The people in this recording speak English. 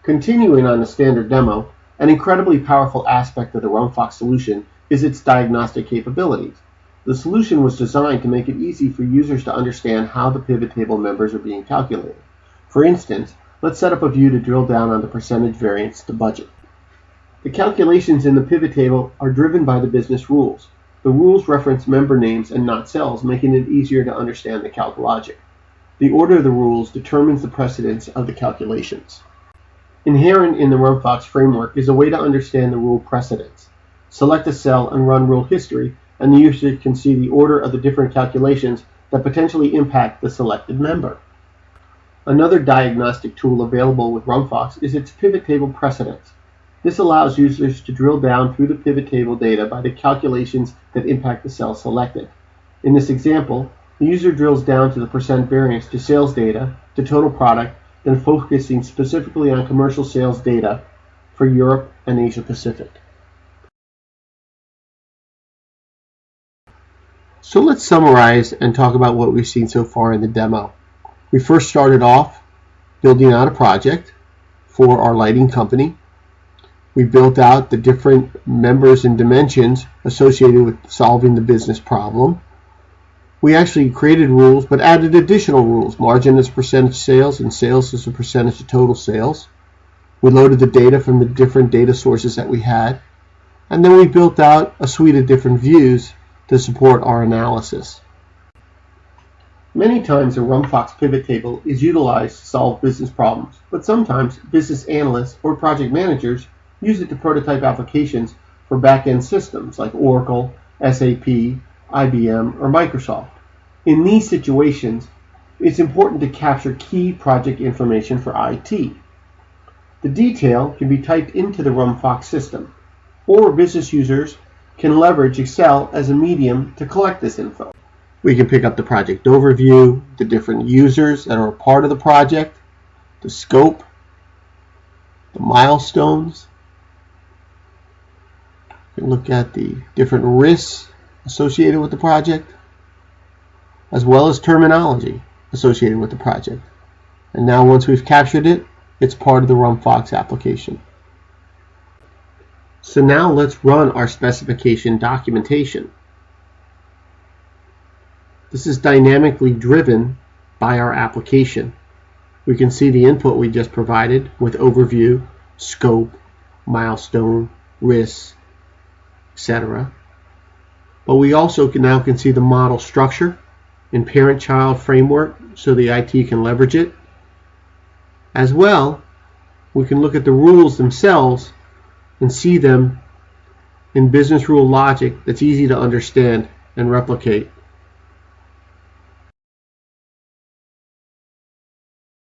Continuing on the standard demo, an incredibly powerful aspect of the Rumfox solution is its diagnostic capabilities. The solution was designed to make it easy for users to understand how the pivot table members are being calculated. For instance, let's set up a view to drill down on the percentage variance to budget. The calculations in the pivot table are driven by the business rules. The rules reference member names and not cells, making it easier to understand the calc logic. The order of the rules determines the precedence of the calculations. Inherent in the Rumfox framework is a way to understand the rule precedence. Select a cell and run rule history, and the user can see the order of the different calculations that potentially impact the selected member. Another diagnostic tool available with Rumfox is its pivot table precedence. This allows users to drill down through the pivot table data by the calculations that impact the cell selected. In this example, the user drills down to the percent variance to sales data, to total product, then focusing specifically on commercial sales data for Europe and Asia Pacific. So let's summarize and talk about what we've seen so far in the demo. We first started off building out a project for our lighting company. We built out the different members and dimensions associated with solving the business problem. We actually created rules, but added additional rules, margin as percentage sales and sales as a percentage of total sales. We loaded the data from the different data sources that we had, and then we built out a suite of different views to support our analysis. Many times a Rumfox pivot table is utilized to solve business problems, but sometimes business analysts or project managers use it to prototype applications for back-end systems like Oracle, SAP, IBM, or Microsoft. In these situations, it's important to capture key project information for IT. The detail can be typed into the Rumfox system, or business users can leverage Excel as a medium to collect this info. We can pick up the project overview, the different users that are a part of the project, the scope, the milestones. We can look at the different risks associated with the project, as well as terminology associated with the project. And now once we've captured it, it's part of the Rumfox application. So now let's run our specification documentation. This is dynamically driven by our application. We can see the input we just provided with overview, scope, milestone, risks, etc. But we also now can see the model structure in parent-child framework so the IT can leverage it. As well, we can look at the rules themselves and see them in business rule logic that's easy to understand and replicate